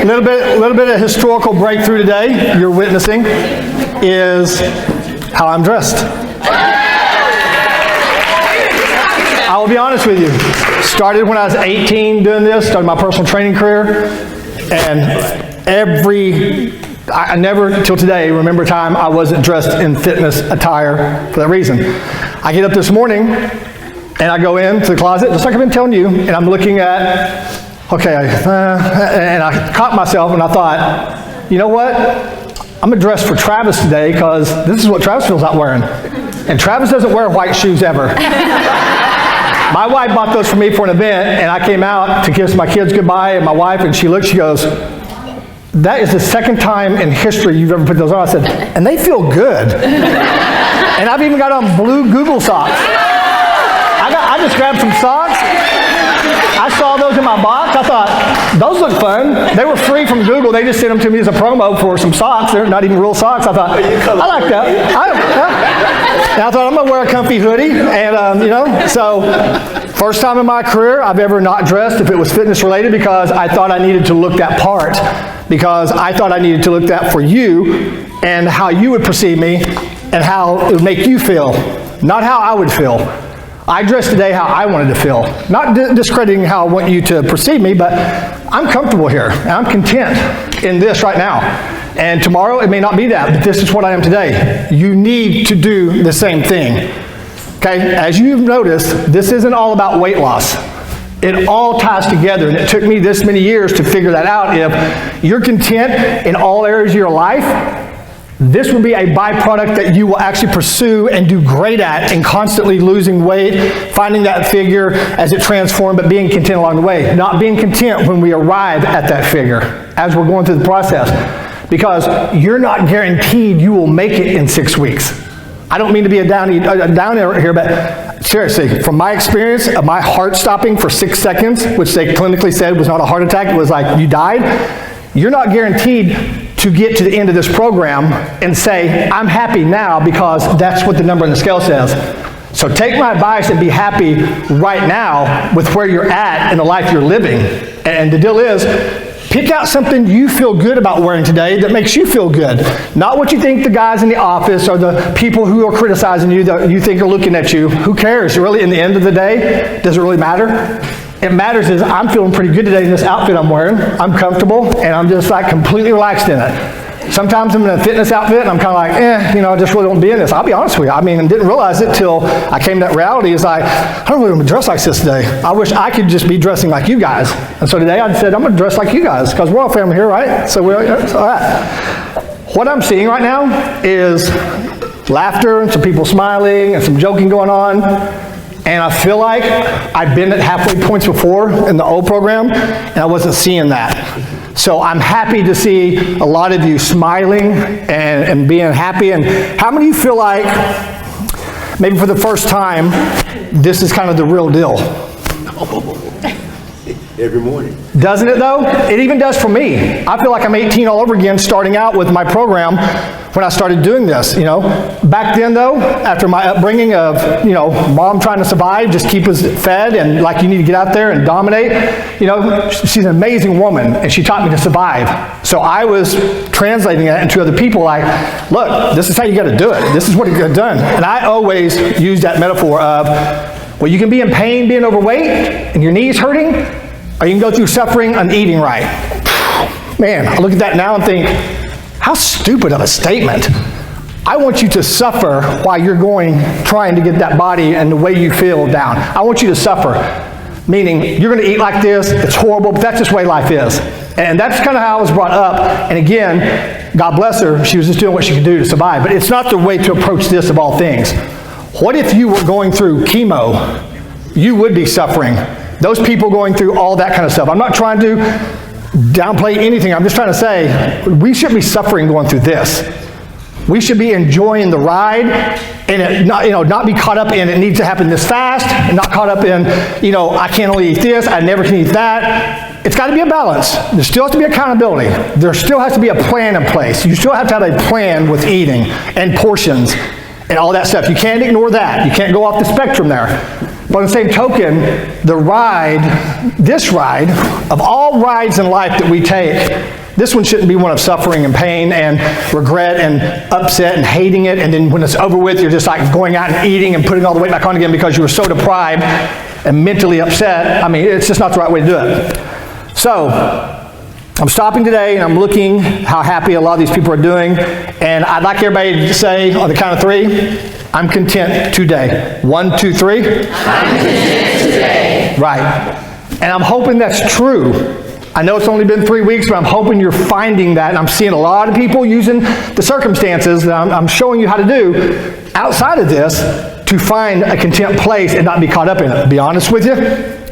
little bit of historical breakthrough today you're witnessing is how I'm dressed. I will be honest with you. Started when I was 18 doing this, started my personal training career, and I never, till today, remember a time I wasn't dressed in fitness attire for that reason. I get up this morning, and I go into the closet, just like I've been telling you, and I'm looking at, and I caught myself, and I thought, you know what? I'm going to dress for Travis today, because this is what Travis feels like wearing. And Travis doesn't wear white shoes ever. My wife bought those for me for an event, and I came out to kiss my kids goodbye, and my wife, and she looked, she goes, that is the second time in history you've ever put those on. I said, and they feel good. And I've even got on blue Google socks. I just grabbed some socks. I saw those in my box. I thought, those look fun. They were free from Google. They just sent them to me as a promo for some socks. They're not even real socks. I thought, I like that. And I thought, I'm going to wear a comfy hoodie. And, so first time in my career I've ever not dressed if it was fitness related, because I thought I needed to look that part. Because I thought I needed to look that for you and how you would perceive me and how it would make you feel, not how I would feel. I dressed today how I wanted to feel. Not discrediting how I want you to perceive me, but I'm comfortable here. And I'm content in this right now. And tomorrow it may not be that, but this is what I am today. You need to do the same thing. Okay, as you've noticed, this isn't all about weight loss. It all ties together, and it took me this many years to figure that out. If you're content in all areas of your life, this will be a byproduct that you will actually pursue and do great at, and constantly losing weight, finding that figure as it transforms, but being content along the way. Not being content when we arrive at that figure as we're going through the process. Because you're not guaranteed you will make it in 6 weeks. I don't mean to be a downer here, but seriously, from my experience of my heart stopping for 6 seconds, which they clinically said was not a heart attack, it was like you died, you're not guaranteed to get to the end of this program and say, I'm happy now, because that's what the number on the scale says. So take my advice and be happy right now with where you're at in the life you're living. And the deal is, pick out something you feel good about wearing today that makes you feel good. Not what you think the guys in the office or the people who are criticizing you that you think are looking at you. Who cares? Really, in the end of the day, does it really matter? It matters is I'm feeling pretty good today in this outfit I'm wearing. I'm comfortable, and I'm just like completely relaxed in it. Sometimes I'm in a fitness outfit, and I'm kind of like, I just really don't be in this. I'll be honest with you. I didn't realize it till I came to that reality. It's like, I don't really want to dress like this today. I wish I could just be dressing like you guys. And so today I said, I'm going to dress like you guys, because we're all family here, right? So all right. What I'm seeing right now is laughter, and some people smiling, and some joking going on. And I feel like I've been at halfway points before in the old program, and I wasn't seeing that. So I'm happy to see a lot of you smiling and being happy. And how many of you feel like, maybe for the first time, this is kind of the real deal? Every morning. Doesn't it though? It even does for me. I feel like I'm 18 all over again starting out with my program when I started doing this, Back then though, after my upbringing of, mom trying to survive, just keep us fed, and like you need to get out there and dominate, she's an amazing woman, and she taught me to survive. So I was translating that into other people like, look, this is how you got to do it. This is what you got done. And I always use that metaphor of, well, you can be in pain being overweight and your knees hurting, or you can go through suffering and eating right. Man, I look at that now and think, how stupid of a statement. I want you to suffer while you're trying to get that body and the way you feel down. I want you to suffer. Meaning, you're going to eat like this, it's horrible, but that's just the way life is. And that's kind of how I was brought up. And again, God bless her, she was just doing what she could do to survive. But it's not the way to approach this of all things. What if you were going through chemo? You would be suffering. Those people going through all that kind of stuff. I'm not trying to downplay anything. I'm just trying to say, we shouldn't be suffering going through this. We should be enjoying the ride, and not be caught up in it needs to happen this fast, and not caught up in, I can only eat this, I never can eat that. It's got to be a balance. There still has to be accountability. There still has to be a plan in place. You still have to have a plan with eating and portions and all that stuff. You can't ignore that. You can't go off the spectrum there. But on the same token, this ride, of all rides in life that we take, this one shouldn't be one of suffering and pain and regret and upset and hating it, and then when it's over with, you're just like going out and eating and putting all the weight back on again because you were so deprived and mentally upset. I mean, it's just not the right way to do it. So, I'm stopping today and I'm looking how happy a lot of these people are doing, and I'd like everybody to say on the count of 3, I'm content today. 1, 2, 3. I'm content today. Right. And I'm hoping that's true. I know it's only been 3 weeks, but I'm hoping you're finding that, and I'm seeing a lot of people using the circumstances that I'm showing you how to do outside of this to find a content place and not be caught up in it. To be honest with you,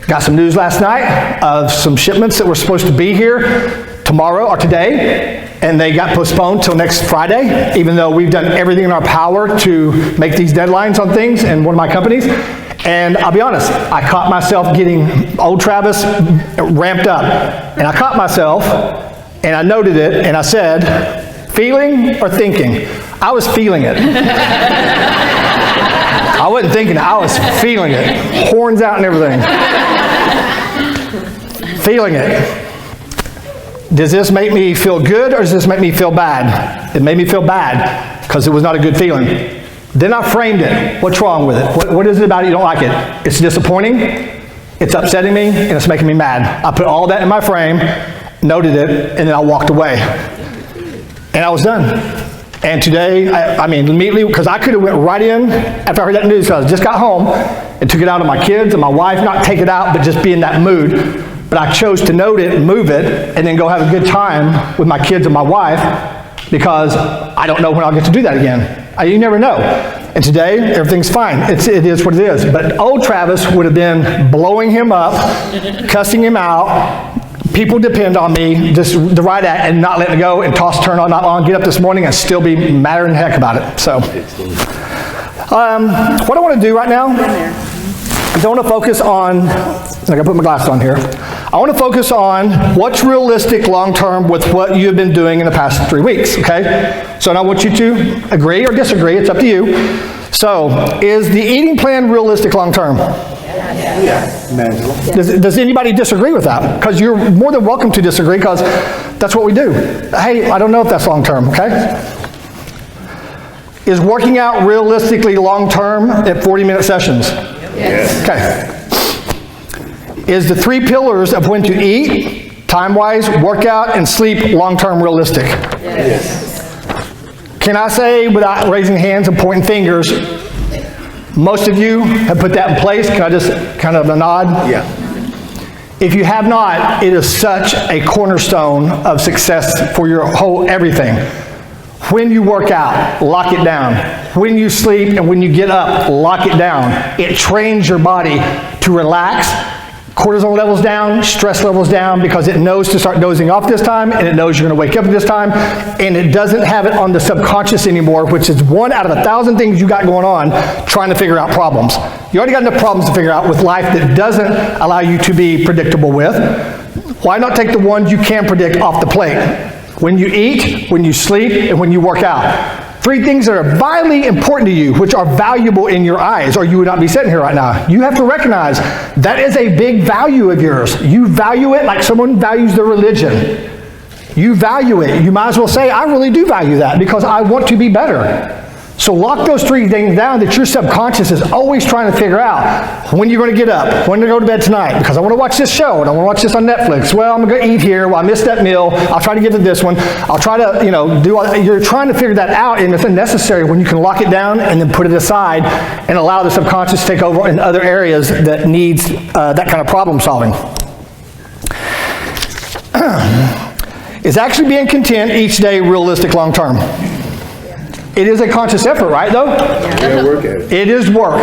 got some news last night of some shipments that were supposed to be here tomorrow or today, and they got postponed till next Friday, even though we've done everything in our power to make these deadlines on things in one of my companies. And I'll be honest, I caught myself getting old Travis ramped up. And I caught myself, and I noted it, and I said, feeling or thinking? I was feeling it. I wasn't thinking it, I was feeling it. Horns out and everything. Feeling it. Does this make me feel good or does this make me feel bad? It made me feel bad because it was not a good feeling. Then I framed it. What's wrong with it? What is it about it you don't like it? It's disappointing, it's upsetting me, and it's making me mad. I put all that in my frame, noted it, and then I walked away. And I was done. And today, I mean, immediately, because I could have went right in after I heard that news, because I just got home and took it out on my kids and my wife, not take it out, but just be in that mood. But I chose to note it and move it and then go have a good time with my kids and my wife because I don't know when I'll get to do that again. You never know. And today, everything's fine. It is what it is. But old Travis would have been blowing him up, cussing him out. People depend on me, just the right at, and not letting it go and toss, turn on, not on, get up this morning and still be madder than heck about it. So, what I want to do right now is I want to focus on, I got to put my glasses on here. I want to focus on what's realistic long-term with what you've been doing in the past 3 weeks, okay? So I want you to agree or disagree, it's up to you. So, is the eating plan realistic long-term? Yes. Does anybody disagree with that? Because you're more than welcome to disagree because that's what we do. Hey, I don't know if that's long-term, okay? Is working out realistically long-term at 40-minute sessions? Yes. Okay. Is the 3 pillars of when to eat, time-wise, workout, and sleep long-term realistic? Yes. Can I say, without raising hands and pointing fingers, most of you have put that in place? Can I just kind of a nod? Yeah. If you have not, it is such a cornerstone of success for your whole everything. When you work out, lock it down. When you sleep and when you get up, lock it down. It trains your body to relax. Cortisol levels down, stress levels down, because it knows to start dozing off this time, and it knows you're going to wake up at this time, and it doesn't have it on the subconscious anymore, which is 1 out of 1,000 things you got going on trying to figure out problems. You already got enough problems to figure out with life that doesn't allow you to be predictable with. Why not take the ones you can predict off the plate? When you eat, when you sleep, and when you work out. 3 things that are vitally important to you, which are valuable in your eyes, or you would not be sitting here right now. You have to recognize that is a big value of yours. You value it like someone values their religion. You value it. You might as well say, I really do value that because I want to be better. So lock those 3 things down that your subconscious is always trying to figure out. When you're going to get up, when to go to bed tonight, because I want to watch this show and I want to watch this on Netflix. Well, I'm going to eat here. Well, I missed that meal. I'll try to get to this one. I'll try to, do all that. You're trying to figure that out, and it's unnecessary when you can lock it down and then put it aside and allow the subconscious to take over in other areas that needs that kind of problem solving. Is actually being content each day realistic long term? It is a conscious effort, right, though? Yeah, work at it. It is work.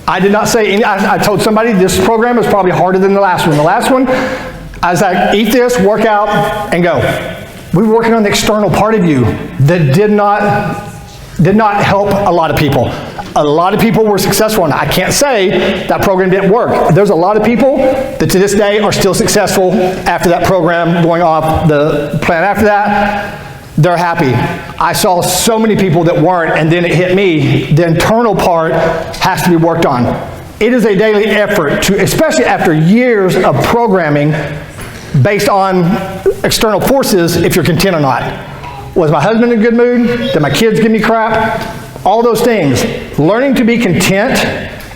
I did not say, I told somebody this program is probably harder than the last one. The last one, I was like, eat this, work out, and go. We were working on the external part of you that did not help a lot of people. A lot of people were successful, and I can't say that program didn't work. There's a lot of people that to this day are still successful after that program, going off the plan after that. They're happy. I saw so many people that weren't, and then it hit me. The internal part has to be worked on. It is a daily effort to, especially after years of programming based on external forces, if you're content or not. Was my husband in a good mood? Did my kids give me crap? All those things. Learning to be content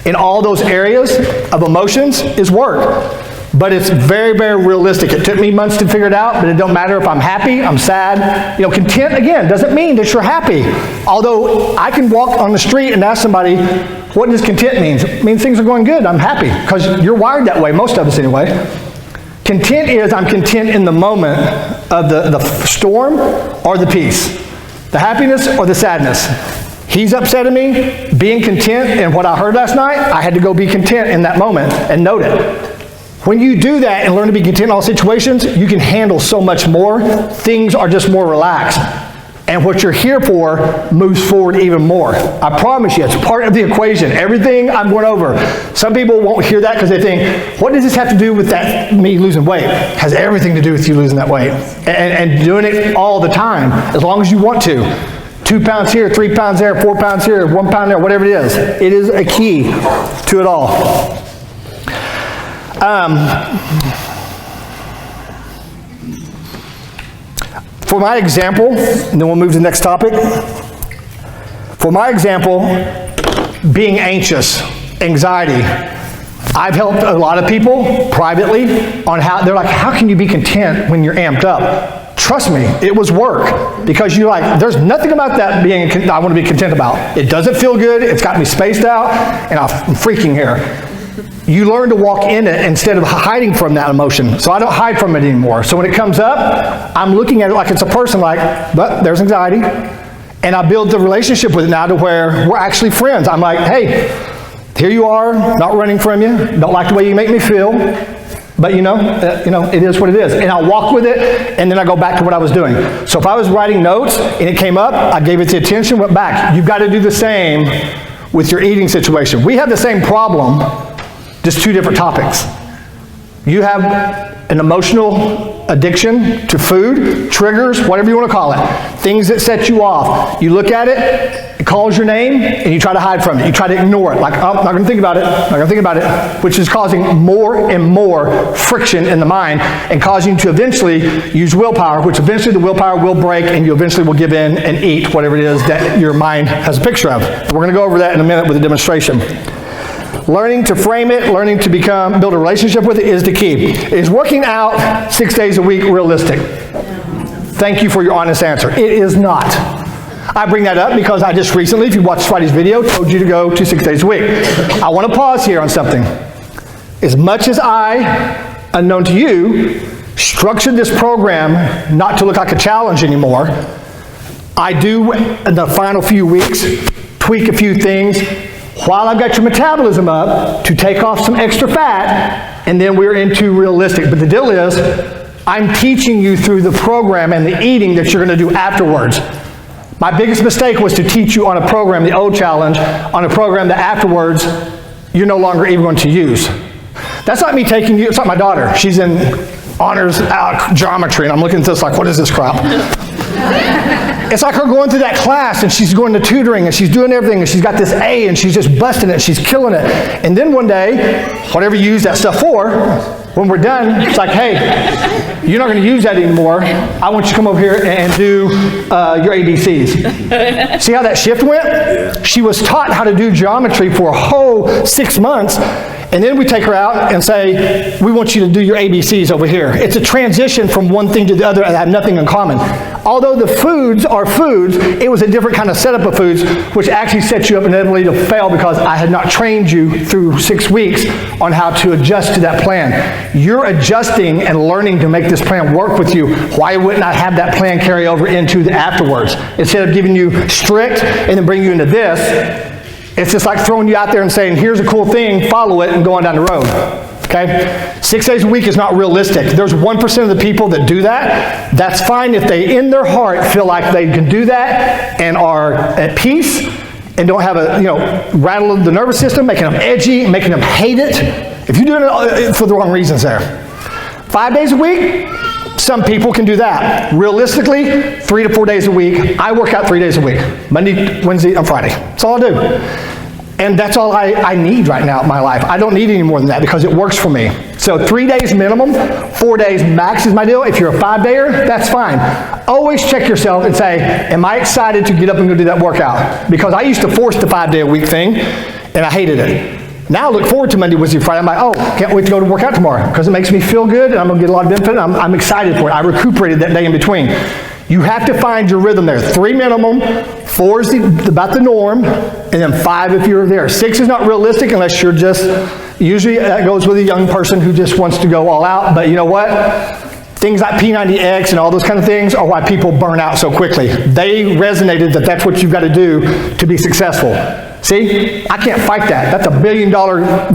in all those areas of emotions is work. But it's very, very realistic. It took me months to figure it out, but it don't matter if I'm happy, I'm sad. You know, content, again, doesn't mean that you're happy. Although I can walk on the street and ask somebody, what does content mean? It means things are going good, I'm happy. Because you're wired that way, most of us anyway. Content is I'm content in the moment of the storm or the peace. The happiness or the sadness. He's upset at me, being content in what I heard last night, I had to go be content in that moment and note it. When you do that and learn to be content in all situations, you can handle so much more. Things are just more relaxed. And what you're here for moves forward even more. I promise you, it's part of the equation. Everything I'm going over. Some people won't hear that because they think, what does this have to do with that me losing weight? It has everything to do with you losing that weight. And doing it all the time, as long as you want to. 2 pounds here, 3 pounds there, 4 pounds here, 1 pound there, whatever it is. It is a key to it all. For my example, and then we'll move to the next topic. For my example, being anxious, anxiety. I've helped a lot of people privately on how, they're like, how can you be content when you're amped up? Trust me, it was work. Because you're like, there's nothing about that I want to be content about. It doesn't feel good, it's got me spaced out, and I'm freaking here. You learn to walk in it instead of hiding from that emotion. So I don't hide from it anymore. So when it comes up, I'm looking at it like it's a person, like, but there's anxiety. And I build the relationship with it now to where we're actually friends. I'm like, hey, here you are, not running from you. Don't like the way you make me feel. But you know, it is what it is. And I'll walk with it, and then I go back to what I was doing. So if I was writing notes and it came up, I gave it the attention, went back. You've got to do the same with your eating situation. We have the same problem, just 2 different topics. You have an emotional addiction to food, triggers, whatever you want to call it. Things that set you off. You look at it, it calls your name, and you try to hide from it. You try to ignore it. Like, oh, I'm not going to think about it. I'm not going to think about it. Which is causing more and more friction in the mind and causing you to eventually use willpower, which eventually the willpower will break and you eventually will give in and eat whatever it is that your mind has a picture of. We're going to go over that in a minute with a demonstration. Learning to frame it, learning to build a relationship with it is the key. Is working out 6 days a week realistic? Thank you for your honest answer. It is not. I bring that up because I just recently, if you watched Friday's video, told you to go to 6 days a week. I want to pause here on something. As much as I, unknown to you, structured this program not to look like a challenge anymore, I do, in the final few weeks, tweak a few things while I've got your metabolism up to take off some extra fat, and then we're into realistic. But the deal is, I'm teaching you through the program and the eating that you're going to do afterwards. My biggest mistake was to teach you on a program, the old challenge, on a program that afterwards you're no longer even going to use. That's like me taking you, it's like my daughter. She's in honors geometry, and I'm looking at this like, what is this crap? It's like her going through that class, and she's going to tutoring, and she's doing everything, and she's got this A, and she's just busting it, she's killing it. And then one day, whatever you use that stuff for, when we're done, it's like, hey, you're not going to use that anymore. I want you to come over here and do your ABCs. See how that shift went? She was taught how to do geometry for a whole 6 months, and then we take her out and say, we want you to do your ABCs over here. It's a transition from one thing to the other and have nothing in common. Although the foods are foods, it was a different kind of setup of foods, which actually sets you up inevitably to fail because I had not trained you through 6 weeks on how to adjust to that plan. You're adjusting and learning to make this plan work with you. Why wouldn't I have that plan carry over into the afterwards? Instead of giving you strict and then bring you into this, it's just like throwing you out there and saying, here's a cool thing, follow it, and go on down the road. Okay? 6 days a week is not realistic. There's 1% of the people that do that. That's fine if they, in their heart, feel like they can do that and are at peace and don't have a, rattle of the nervous system, making them edgy, making them hate it. If you're doing it for the wrong reasons there. 5 days a week, some people can do that. Realistically, 3 to 4 days a week. I work out 3 days a week. Monday, Wednesday, and Friday. That's all I do. And that's all I need right now in my life. I don't need any more than that because it works for me. So 3 days minimum, 4 days max is my deal. If you're a 5-dayer, that's fine. Always check yourself and say, am I excited to get up and go do that workout? Because I used to force the 5-day-a-week thing, and I hated it. Now I look forward to Monday, Wednesday, Friday. I'm like, oh, can't wait to go to work out tomorrow because it makes me feel good, and I'm going to get a lot of benefit. I'm excited for it. I recuperated that day in between. You have to find your rhythm there. 3 minimum, 4 is about the norm, and then 5 if you're there. 6 is not realistic unless you're just, usually that goes with a young person who just wants to go all out. But you know what? Things like P90X and all those kind of things are why people burn out so quickly. They resonated that that's what you've got to do to be successful. See, I can't fight that. That's $1 billion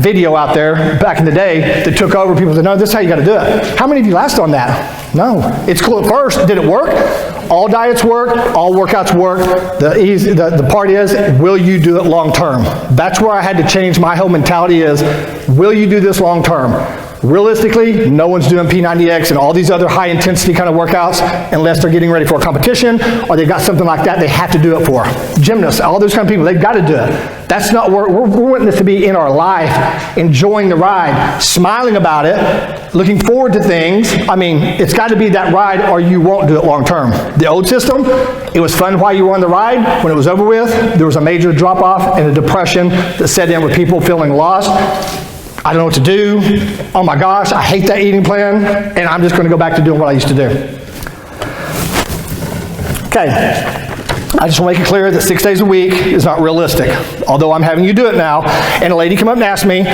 video out there back in the day that took over. People said, no, this is how you got to do it. How many of you last on that? No. It's cool at first. Did it work? All diets work. All workouts work. The part is, will you do it long term? That's where I had to change my whole mentality is, will you do this long term? Realistically, no one's doing P90X and all these other high intensity kind of workouts unless they're getting ready for a competition or they've got something like that they have to do it for. Gymnasts, all those kind of people, they've got to do it. That's not where we're wanting this to be in our life, enjoying the ride, smiling about it, looking forward to things. I mean, it's got to be that ride or you won't do it long term. The old system, it was fun while you were on the ride. When it was over with, there was a major drop off and a depression that set in with people feeling lost. I don't know what to do. Oh my gosh, I hate that eating plan, and I'm just going to go back to doing what I used to do. Okay, I just want to make it clear that 6 days a week is not realistic, although I'm having you do it now. And a lady came up and asked me,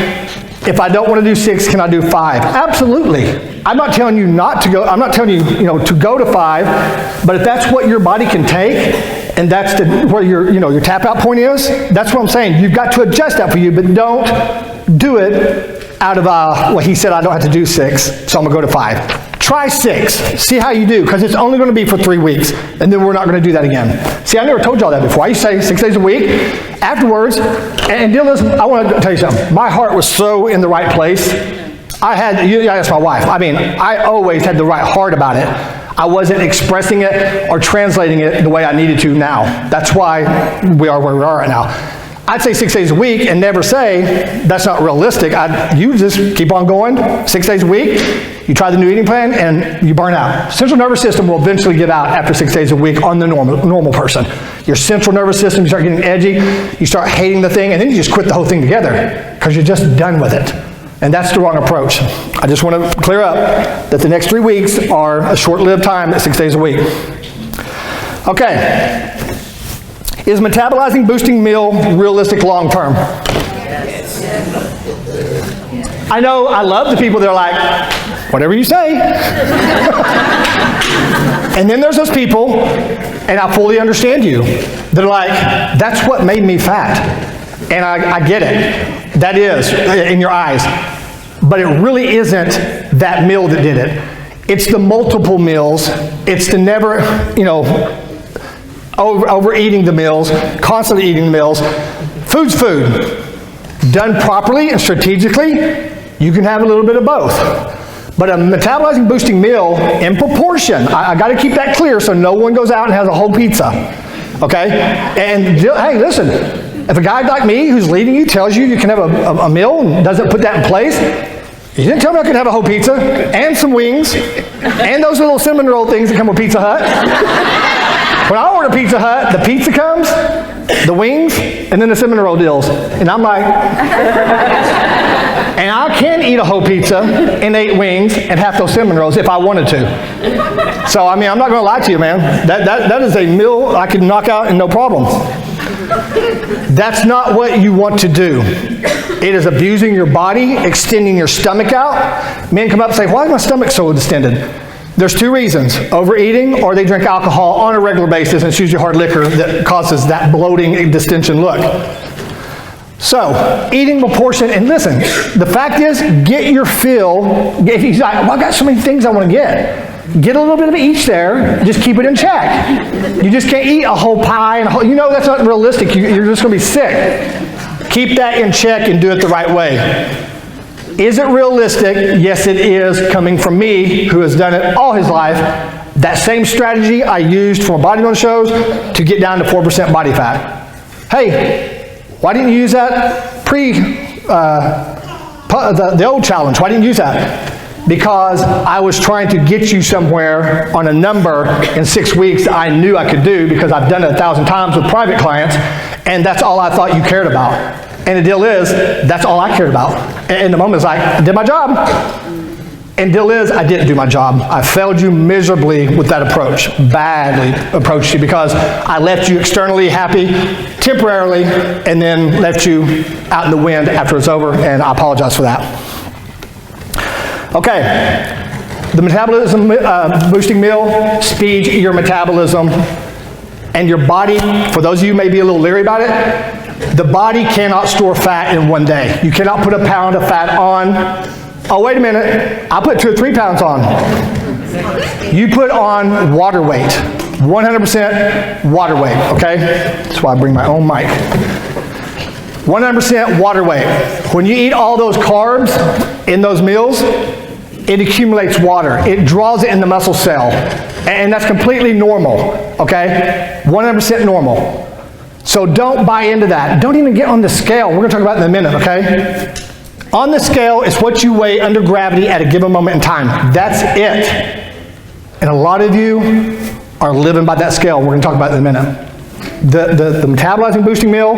if I don't want to do 6, can I do 5? Absolutely. I'm not telling you not to go. I'm not telling you, to go to 5, but if that's what your body can take, and that's where your tap out point is, that's what I'm saying. You've got to adjust that for you, but don't do it out of, well, he said I don't have to do 6, so I'm going to go to 5. Try 6. See how you do, because it's only going to be for 3 weeks, and then we're not going to do that again. See, I never told y'all that before. I used to say 6 days a week. Afterwards, and deal with this, I want to tell you something. My heart was so in the right place. You ask my wife. I mean, I always had the right heart about it. I wasn't expressing it or translating it the way I needed to now. That's why we are where we are right now. I'd say 6 days a week and never say, that's not realistic. You just keep on going, 6 days a week, you try the new eating plan, and you burn out. Central nervous system will eventually give out after 6 days a week on the normal person. Your central nervous system, you start getting edgy, you start hating the thing, and then you just quit the whole thing together because you're just done with it. And that's the wrong approach. I just want to clear up that the next 3 weeks are a short-lived time at 6 days a week. Okay. Is metabolizing boosting meal realistic long term? Yes. I know I love the people that are like, whatever you say. And then there's those people, and I fully understand you, that are like, that's what made me fat. And I get it. That is, in your eyes. But it really isn't that meal that did it. It's the multiple meals. It's the never, overeating the meals, constantly eating the meals. Food's food. Done properly and strategically, you can have a little bit of both. But a metabolizing boosting meal in proportion, I got to keep that clear so no one goes out and has a whole pizza. Okay? And hey, listen, if a guy like me who's leading you tells you can have a meal and doesn't put that in place, you didn't tell me I could have a whole pizza and some wings and those little cinnamon roll things that come with Pizza Hut. When I order Pizza Hut, the pizza comes, the wings, and then the cinnamon roll deals. And I'm like, and I can eat a whole pizza and 8 wings and half those cinnamon rolls if I wanted to. So, I mean, I'm not going to lie to you, man. That is a meal I could knock out and no problem. That's not what you want to do. It is abusing your body, extending your stomach out. Men come up and say, why is my stomach so distended? There's 2 reasons: overeating, or they drink alcohol on a regular basis, and it's usually hard liquor that causes that bloating and distension look. So, eating proportion, and listen, the fact is, get your fill. If you're like, well, I got so many things I want to get a little bit of each there, just keep it in check. You just can't eat a whole pie, and that's not realistic. You're just going to be sick. Keep that in check and do it the right way. Is it realistic? Yes, it is, coming from me, who has done it all his life. That same strategy I used for bodybuilding shows to get down to 4% body fat. Hey, Why didn't you use that the old challenge? Why didn't you use that? Because I was trying to get you somewhere on a number in 6 weeks that I knew I could do because I've done it 1,000 times with private clients, and that's all I thought you cared about. And the deal is, that's all I cared about. And the moment is like, I did my job. And the deal is, I didn't do my job. I failed you miserably with that approach. Badly approached you because I left you externally happy temporarily and then left you out in the wind after it's over, and I apologize for that. Okay, the metabolism boosting meal speeds your metabolism, and your body, for those of you who may be a little leery about it, the body cannot store fat in one day. You cannot put a pound of fat on. Oh, wait a minute, I put 2 or 3 pounds on. You put on water weight, 100% water weight, okay? That's why I bring my own mic. 100% water weight. When you eat all those carbs in those meals, it accumulates water. It draws it in the muscle cell. And that's completely normal, okay? 100% normal. So don't buy into that. Don't even get on the scale. We're going to talk about it in a minute, okay? On the scale is what you weigh under gravity at a given moment in time. That's it. And a lot of you are living by that scale. We're going to talk about it in a minute. The metabolizing boosting meal,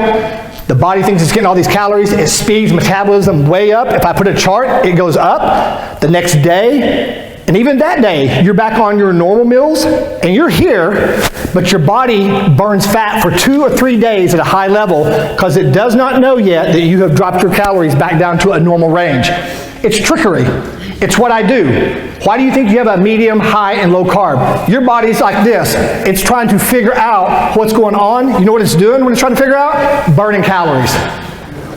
the body thinks it's getting all these calories. It speeds metabolism way up. If I put a chart, it goes up. The next day, and even that day, you're back on your normal meals, and you're here, but your body burns fat for 2 or 3 days at a high level because it does not know yet that you have dropped your calories back down to a normal range. It's trickery. It's what I do. Why do you think you have a medium, high, and low carb? Your body's like this. It's trying to figure out what's going on. You know what it's doing when it's trying to figure out? Burning calories.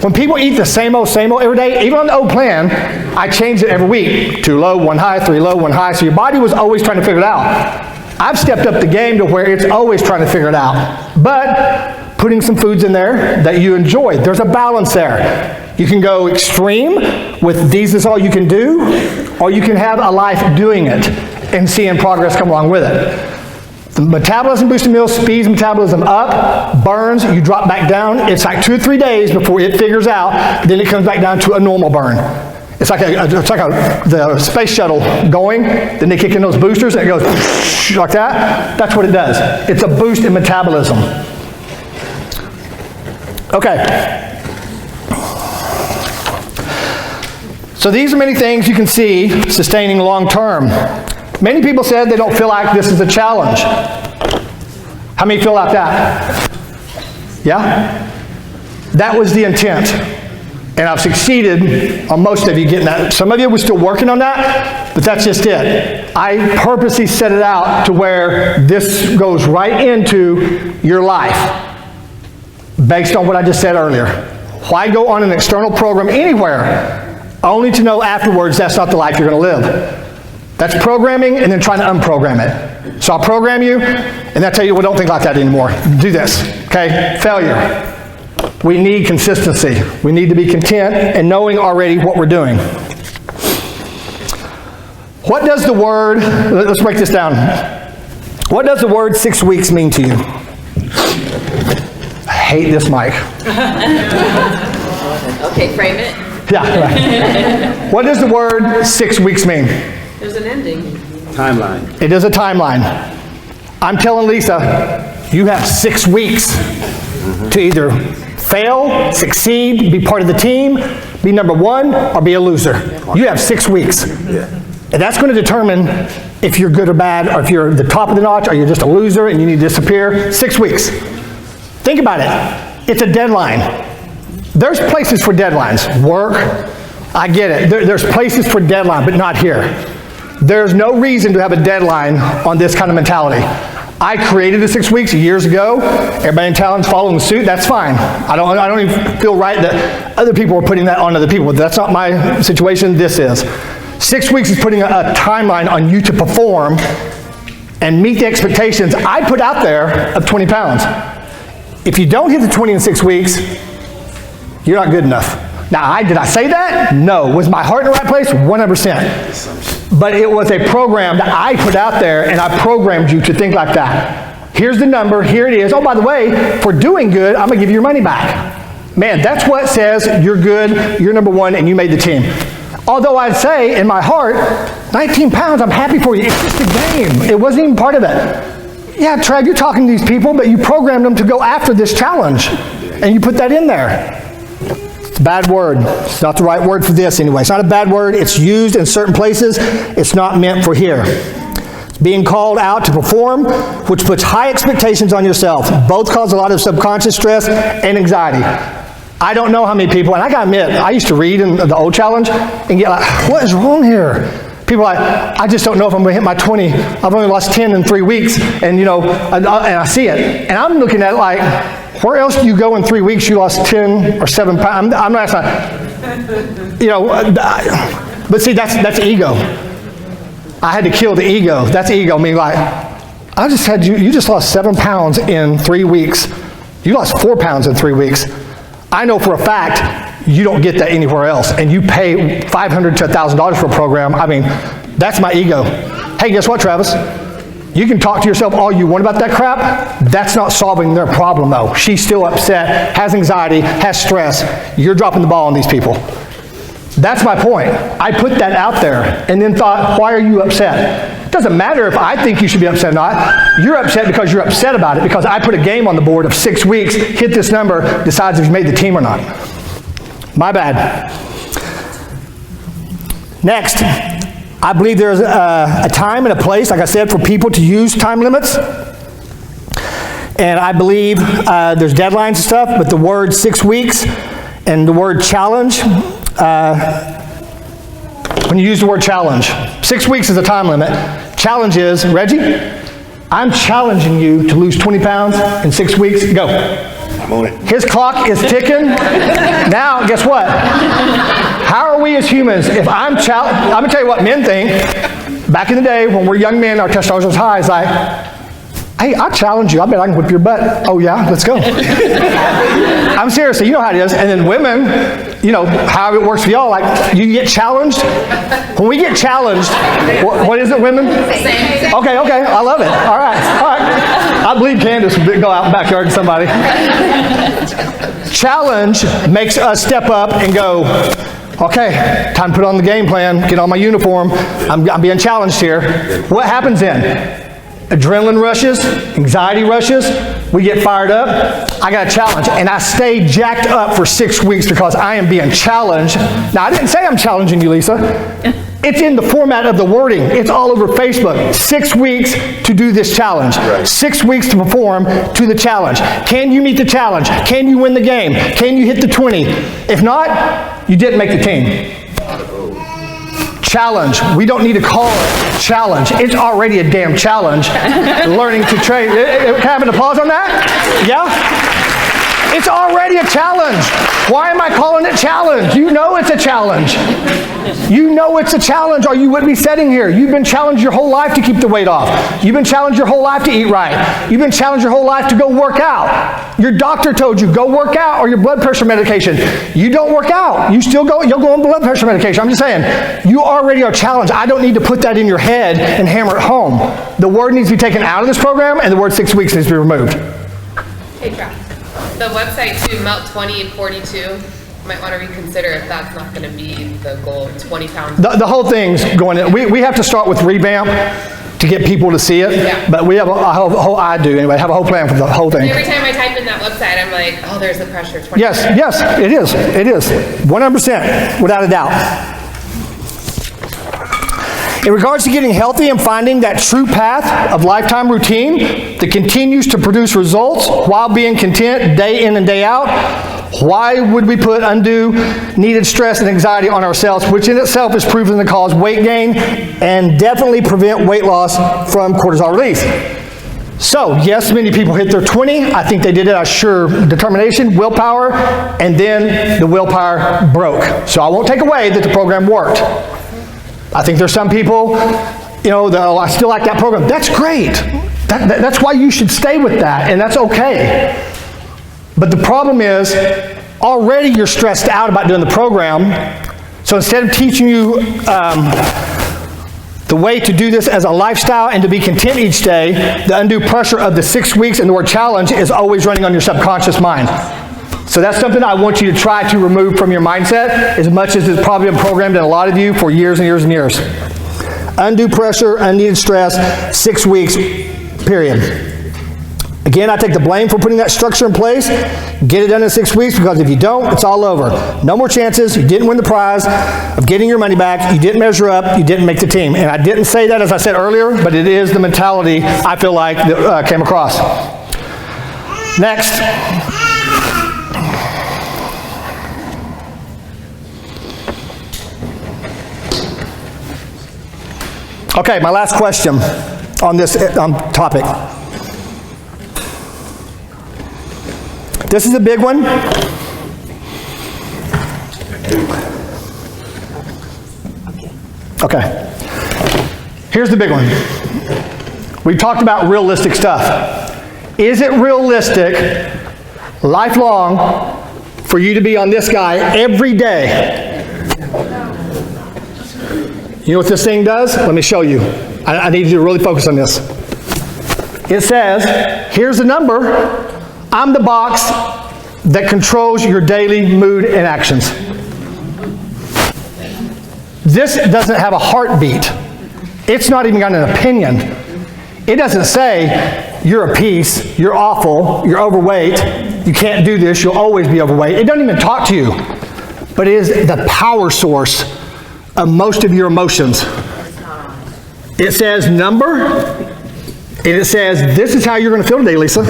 When people eat the same old every day, even on the old plan, I change it every week. 2 low, 1 high, 3 low, 1 high. So your body was always trying to figure it out. I've stepped up the game to where it's always trying to figure it out. But putting some foods in there that you enjoy. There's a balance there. You can go extreme with these is all you can do, or you can have a life doing it and seeing progress come along with it. The metabolism boosting meal speeds metabolism up, burns, you drop back down. It's like 2 or 3 days before it figures out, then it comes back down to a normal burn. It's like the space shuttle going, then they kick in those boosters and it goes like that. That's what it does. It's a boost in metabolism. Okay. So these are many things you can see sustaining long term. Many people said they don't feel like this is a challenge. How many feel like that? Yeah? That was the intent. And I've succeeded on most of you getting that. Some of you were still working on that, but that's just it. I purposely set it out to where this goes right into your life based on what I just said earlier. Why go on an external program anywhere only to know afterwards that's not the life you're going to live? That's programming and then trying to unprogram it. So I'll program you and then tell you, well, don't think like that anymore. Do this, okay? Failure. We need consistency. We need to be content and knowing already what we're doing. What does the word, let's break this down. What does the word 6 weeks mean to you? I hate this mic. Okay, frame it. Yeah, right. What does the word 6 weeks mean? There's an ending. Timeline. It is a timeline. I'm telling Lisa, you have 6 weeks to either fail, succeed, be part of the team, be number 1, or be a loser. You have 6 weeks. And that's going to determine if you're good or bad, or if you're the top of the notch, or you're just a loser and you need to disappear. 6 weeks. Think about it. It's a deadline. There's places for deadlines. Work, I get it. There's places for deadline, but not here. There's no reason to have a deadline on this kind of mentality. I created the 6 weeks years ago. Everybody in town's following suit. That's fine. I don't even feel right that other people are putting that on other people. That's not my situation. This is. 6 weeks is putting a timeline on you to perform and meet the expectations I put out there of 20 pounds. If you don't hit the 20 in 6 weeks, you're not good enough. Now, did I say that? No. Was my heart in the right place? 100%. But it was a program that I put out there, and I programmed you to think like that. Here's the number. Here it is. Oh, by the way, for doing good, I'm going to give you your money back. Man, that's what says you're good, you're number one, and you made the team. Although I'd say in my heart, 19 pounds, I'm happy for you. It's just a game. It wasn't even part of it. Yeah, Trev, you're talking to these people, but you programmed them to go after this challenge. And you put that in there. It's a bad word. It's not the right word for this anyway. It's not a bad word. It's used in certain places. It's not meant for here. It's being called out to perform, which puts high expectations on yourself. Both cause a lot of subconscious stress and anxiety. I don't know how many people, and I gotta admit, I used to read in the old challenge and get like, what is wrong here? People are like, I just don't know if I'm gonna hit my 20. I've only lost 10 in 3 weeks, and you know, and I see it. And I'm looking at it like, where else do you go in 3 weeks you lost 10 or 7 pounds? I'm not asking, you know, but see, that's ego. I had to kill the ego. That's ego. I mean, like, I just had you just lost 7 pounds in 3 weeks. You lost 4 pounds in 3 weeks. I know for a fact you don't get that anywhere else, and you pay $500 to $1,000 for a program. I mean, that's my ego. Hey, guess what, Travis? You can talk to yourself all you want about that crap. That's not solving their problem, though. She's still upset, has anxiety, has stress. You're dropping the ball on these people. That's my point. I put that out there and then thought, why are you upset? It doesn't matter if I think you should be upset or not. You're upset because you're upset about it, because I put a game on the board of 6 weeks, hit this number, decides if you made the team or not. My bad. Next, I believe there's a time and a place, like I said, for people to use time limits. And I believe there's deadlines and stuff, but the word 6 weeks and the word challenge, when you use the word challenge, 6 weeks is a time limit. Challenge is, Reggie, I'm challenging you to lose 20 pounds in 6 weeks. Go. I'm on it. His clock is ticking. Now, guess what? How are we as humans, if I'm going to tell you what men think. Back in the day, when we're young men, our testosterone was high. It's like, hey, I challenge you. I bet I can whip your butt. Oh, yeah? Let's go. I'm serious. You know how it is. And then women, you know, how it works for y'all. Like, you get challenged. When we get challenged, what is it, women? Same. Okay. I love it. All right. I believe Candace would go out in the backyard to somebody. Challenge makes us step up and go, okay, time to put on the game plan, get on my uniform. I'm being challenged here. What happens then? Adrenaline rushes, anxiety rushes, we get fired up. I got a challenge, and I stay jacked up for 6 weeks because I am being challenged. Now, I didn't say I'm challenging you, Lisa. It's in the format of the wording. It's all over Facebook. 6 weeks to do this challenge. Right. 6 weeks to perform to the challenge. Can you meet the challenge? Can you win the game? Can you hit the 20? If not, you didn't make the team. Challenge. We don't need to call it challenge. It's already a damn challenge. Learning to trade. Can I have an applause on that? Yeah? It's already a challenge. Why am I calling it challenge? You know it's a challenge. You know it's a challenge, or you wouldn't be sitting here. You've been challenged your whole life to keep the weight off. You've been challenged your whole life to eat right. You've been challenged your whole life to go work out. Your doctor told you, go work out, or your blood pressure medication. You don't work out. You still go, you'll go on blood pressure medication. I'm just saying, you already are challenged. I don't need to put that in your head and hammer it home. The word needs to be taken out of this program, and the word 6 weeks needs to be removed. Hey, Travis. The website too, Melt 20 42. Might want to reconsider if that's not going to be the goal. 20 pounds. The whole thing's going in. We have to start with revamp to get people to see it. Yeah. But we have a whole I do anyway. Have a whole plan for the whole thing. Every time I type in that website, I'm like, oh, there's the pressure. 20 yes, it is. It is 100%, without a doubt. In regards to getting healthy and finding that true path of lifetime routine that continues to produce results while being content day in and day out, why would we put undue needed stress and anxiety on ourselves, which in itself is proven to cause weight gain and definitely prevent weight loss from cortisol release? So, yes, many people hit their 20. I think they did it out of sheer determination, willpower, and then the willpower broke. So I won't take away that the program worked. I think there's some people, you know, I still like that program. That's great. That's why you should stay with that, and that's okay. But the problem is, already you're stressed out about doing the program, so instead of teaching you the way to do this as a lifestyle and to be content each day, the undue pressure of the 6 weeks and the word challenge is always running on your subconscious mind. So that's something I want you to try to remove from your mindset, as much as it's probably been programmed in a lot of you for years and years and years. Undue pressure, unneeded stress, 6 weeks, period. Again, I take the blame for putting that structure in place. Get it done in 6 weeks, because if you don't, it's all over. No more chances. You didn't win the prize of getting your money back. You didn't measure up. You didn't make the team. And I didn't say that, as I said earlier, but it is the mentality I feel like that came across. Next. Okay, my last question on this topic. This is a big one. Okay. Here's the big one. We talked about realistic stuff. Is it realistic, lifelong, for you to be on this guy every day? You know what this thing does? Let me show you. I need you to really focus on this. It says, here's the number. I'm the box that controls your daily mood and actions. This doesn't have a heartbeat. It's not even got an opinion. It doesn't say, you're a piece, you're awful, you're overweight, you can't do this, you'll always be overweight. It doesn't even talk to you. But it is the power source of most of your emotions. It says number, and it says, this is how you're going to feel today, Lisa.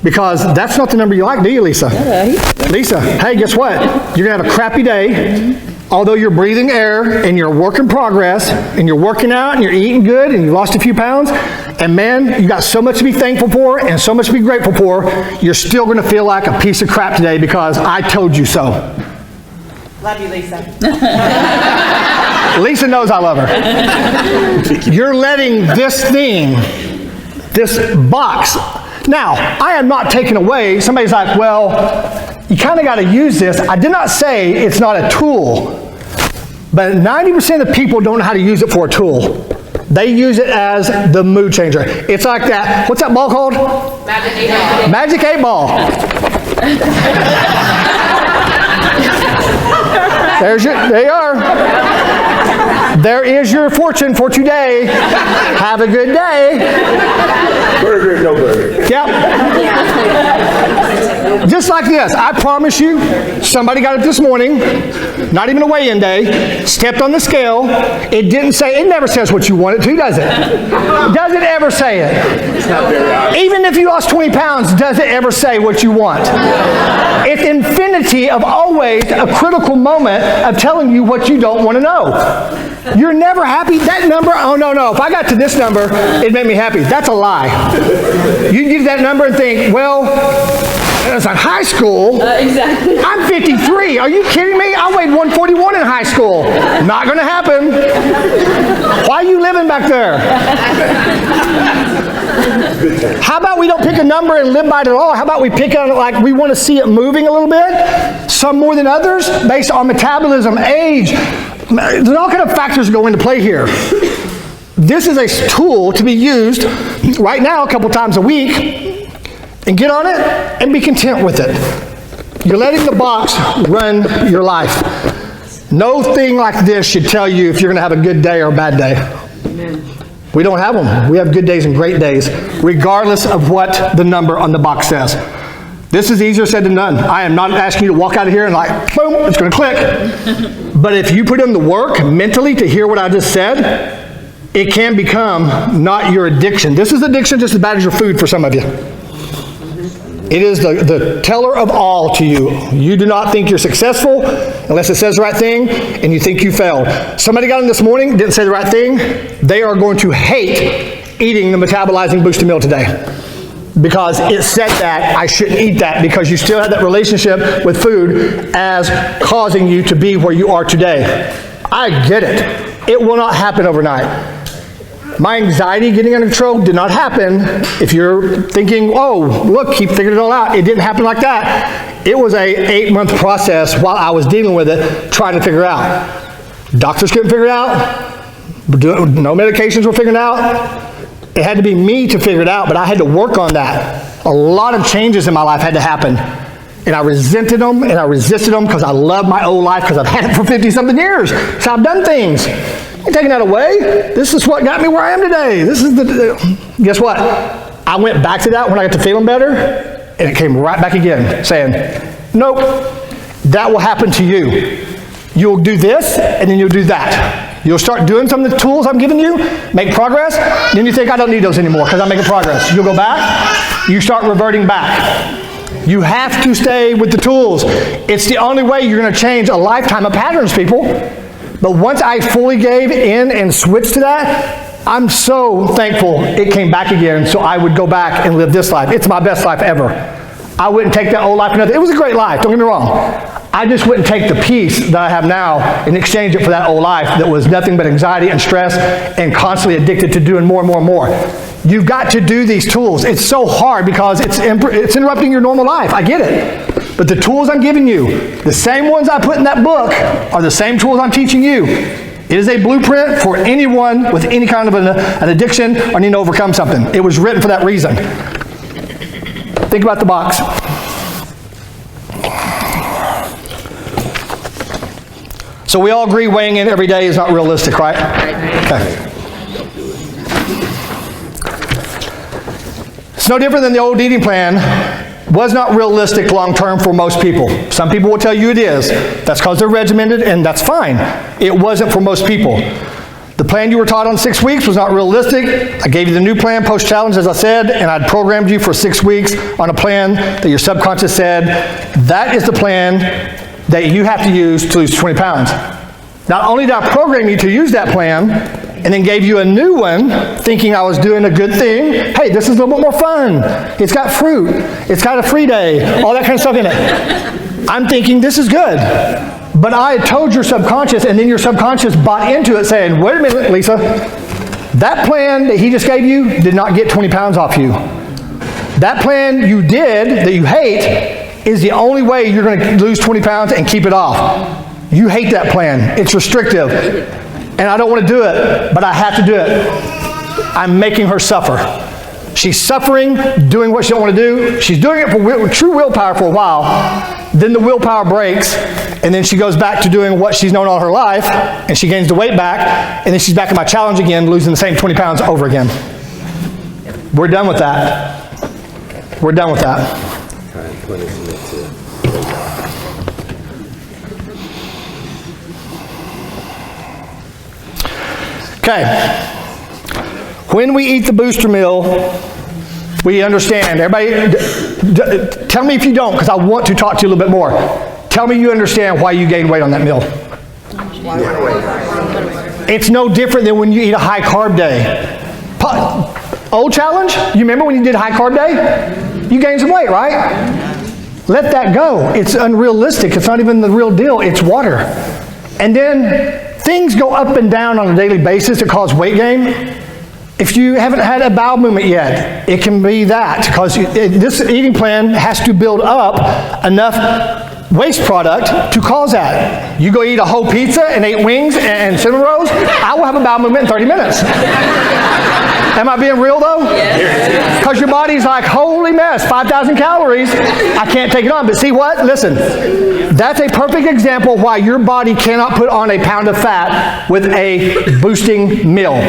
Because that's not the number you like, do you, Lisa? Lisa, hey, guess what? You're going to have a crappy day, although you're breathing air, and you're a work in progress, and you're working out, and you're eating good, and you lost a few pounds, and man, you got so much to be thankful for, and so much to be grateful for, you're still going to feel like a piece of crap today because I told you so. Love you, Lisa. Lisa knows I love her. You're letting this thing, this box. Now, I am not taking away, somebody's like, well, you kind of got to use this. I did not say it's not a tool, but 90% of people don't know how to use it for a tool. They use it as the mood changer. It's like that, what's that ball called? Magic 8 Ball. Magic 8 Ball. There you are. There is your fortune for today. Have a good day. Burger, no burger. Yep. Just like this, I promise you, somebody got it this morning, not even a weigh-in day, stepped on the scale, it didn't say, it never says what you want it to, does it? Does it ever say it? It's not very obvious. Even if you lost 20 pounds, does it ever say what you want? It's infinity of always a critical moment of telling you what you don't want to know. You're never happy. That number, oh no, if I got to this number, it'd make me happy. That's a lie. You get that number and think, well, it's like high school. Exactly. I'm 53. Are you kidding me? I weighed 141 in high school. Not going to happen. Why are you living back there? How about we don't pick a number and live by it at all? How about we pick on it like we want to see it moving a little bit? Some more than others, based on metabolism, age. There's all kind of factors go into play here. This is a tool to be used right now a couple times a week, and get on it and be content with it. You're letting the box run your life. No thing like this should tell you if you're going to have a good day or a bad day. Amen. We don't have them. We have good days and great days, regardless of what the number on the box says. This is easier said than done. I am not asking you to walk out of here and like, boom, it's going to click. But if you put in the work mentally to hear what I just said, it can become not your addiction. This is addiction just as bad as your food for some of you. It is the teller of all to you. You do not think you're successful unless it says the right thing, and you think you failed. Somebody got in this morning, didn't say the right thing. They are going to hate eating the metabolizing boosted meal today. Because it said that I shouldn't eat that, because you still have that relationship with food as causing you to be where you are today. I get it. It will not happen overnight. My anxiety getting under control did not happen. If you're thinking, oh, look, he figured it all out. It didn't happen like that. It was a 8-month process while I was dealing with it, trying to figure it out. Doctors couldn't figure it out. No medications were figured out. It had to be me to figure it out, but I had to work on that. A lot of changes in my life had to happen. And I resented them, and I resisted them because I love my old life because I've had it for 50-something years. So I've done things. I'm taking that away. This is what got me where I am today. Guess what? I went back to that when I got to feeling better, and it came right back again, saying, nope, that will happen to you. You'll do this, and then you'll do that. You'll start doing some of the tools I'm giving you, make progress, then you think I don't need those anymore because I'm making progress. You'll go back, you start reverting back. You have to stay with the tools. It's the only way you're going to change a lifetime of patterns, people. But once I fully gave in and switched to that, I'm so thankful it came back again so I would go back and live this life. It's my best life ever. I wouldn't take that old life for nothing. It was a great life, don't get me wrong. I just wouldn't take the peace that I have now and exchange it for that old life that was nothing but anxiety and stress and constantly addicted to doing more and more and more. You've got to do these tools. It's so hard because it's interrupting your normal life. I get it. But the tools I'm giving you, the same ones I put in that book, are the same tools I'm teaching you. It is a blueprint for anyone with any kind of an addiction or needing to overcome something. It was written for that reason. Think about the box. So we all agree weighing in every day is not realistic, right? Okay. It's no different than the old eating plan. Was not realistic long term for most people. Some people will tell you it is. That's because they're regimented, and that's fine. It wasn't for most people. The plan you were taught on 6 weeks was not realistic. I gave you the new plan post-challenge, as I said, and I'd programmed you for 6 weeks on a plan that your subconscious said, that is the plan that you have to use to lose 20 pounds. Not only did I program you to use that plan, and then gave you a new one, thinking I was doing a good thing. Hey, this is a little bit more fun. It's got fruit. It's got a free day. All that kind of stuff in it. I'm thinking this is good. But I had told your subconscious, and then your subconscious bought into it saying, wait a minute, Lisa, that plan that he just gave you did not get 20 pounds off you. That plan you did, that you hate, is the only way you're going to lose 20 pounds and keep it off. You hate that plan. It's restrictive. And I don't want to do it, but I have to do it. I'm making her suffer. She's suffering, doing what she don't want to do. She's doing it for true willpower for a while. Then the willpower breaks, and then she goes back to doing what she's known all her life, and she gains the weight back, and then she's back in my challenge again, losing the same 20 pounds over again. We're done with that. We're done with that. Okay. When we eat the booster meal, we understand. Everybody, tell me if you don't, because I want to talk to you a little bit more. Tell me you understand why you gain weight on that meal. It's no different than when you eat a high carb day. Old challenge, you remember when you did high carb day? You gained some weight, right? Let that go. It's unrealistic. It's not even the real deal. It's water. And then things go up and down on a daily basis that cause weight gain. If you haven't had a bowel movement yet, it can be that, because this eating plan has to build up enough waste product to cause that. You go eat a whole pizza and 8 wings and cinnamon rolls, I will have a bowel movement in 30 minutes. Am I being real though? Because your body's like, holy mess, 5,000 calories, I can't take it on. But see what? Listen, that's a perfect example of why your body cannot put on a pound of fat with a boosting meal.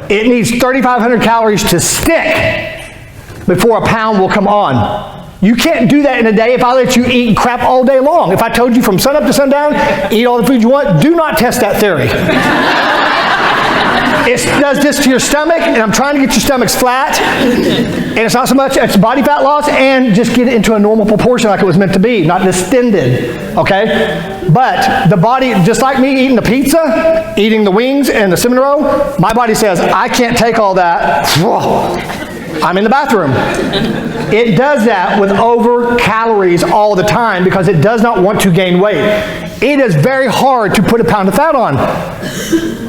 It needs 3,500 calories to stick before a pound will come on. You can't do that in a day if I let you eat crap all day long. If I told you from sun up to sundown, eat all the food you want, do not test that theory. It does this to your stomach, and I'm trying to get your stomachs flat, and it's not so much, it's body fat loss, and just get it into a normal proportion like it was meant to be, not distended, okay? But the body, just like me eating the pizza, eating the wings and the cinnamon roll, my body says, I can't take all that. I'm in the bathroom. It does that with over calories all the time because it does not want to gain weight. It is very hard to put a pound of fat on.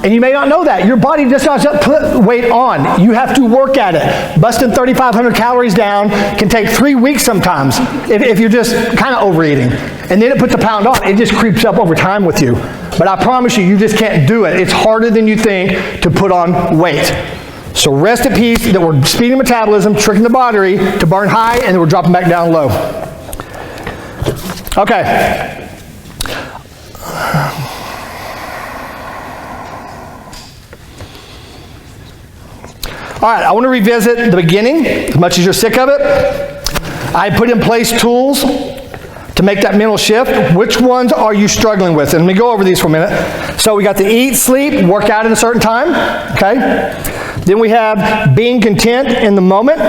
And you may not know that. Your body just doesn't put weight on. You have to work at it. Busting 3,500 calories down can take 3 weeks sometimes if you're just kind of overeating. And then it puts a pound on. It just creeps up over time with you. But I promise you, you just can't do it. It's harder than you think to put on weight. So rest at peace that we're speeding metabolism, tricking the body to burn high, and then we're dropping back down low. Okay. All right, I want to revisit the beginning, as much as you're sick of it. I put in place tools to make that mental shift. Which ones are you struggling with? And let me go over these for a minute. So we got the eat, sleep, work out at a certain time, okay? Then we have being content in the moment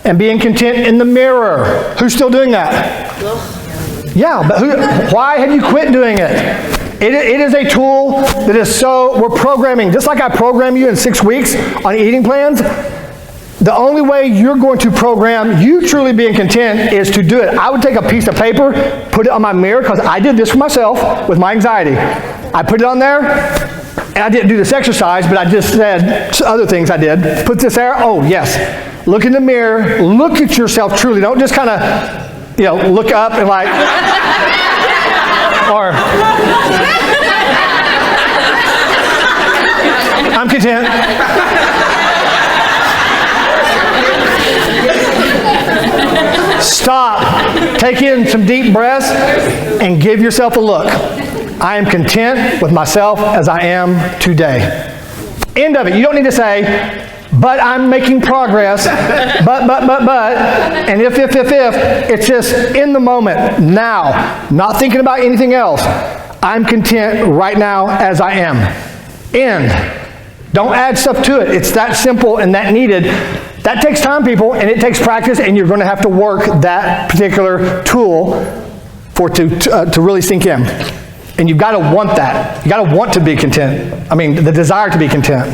and being content in the mirror. Who's still doing that? Yeah, but why have you quit doing it? It is a tool that is we're programming, just like I program you in 6 weeks on eating plans. The only way you're going to program you truly being content is to do it. I would take a piece of paper, put it on my mirror, because I did this for myself with my anxiety. I put it on there, and I didn't do this exercise, but I just said other things I did. Put this there, oh yes. Look in the mirror, look at yourself truly. Don't just kind of, look up and like, or, I'm content. Stop, take in some deep breaths, and give yourself a look. I am content with myself as I am today. End of it. You don't need to say, but I'm making progress, but, and if. It's just in the moment, now, not thinking about anything else. I'm content right now as I am. End. Don't add stuff to it. It's that simple and that needed. That takes time, people, and it takes practice, and you're going to have to work that particular tool to really sink in. And you've got to want that. You've got to want to be content. I mean, the desire to be content.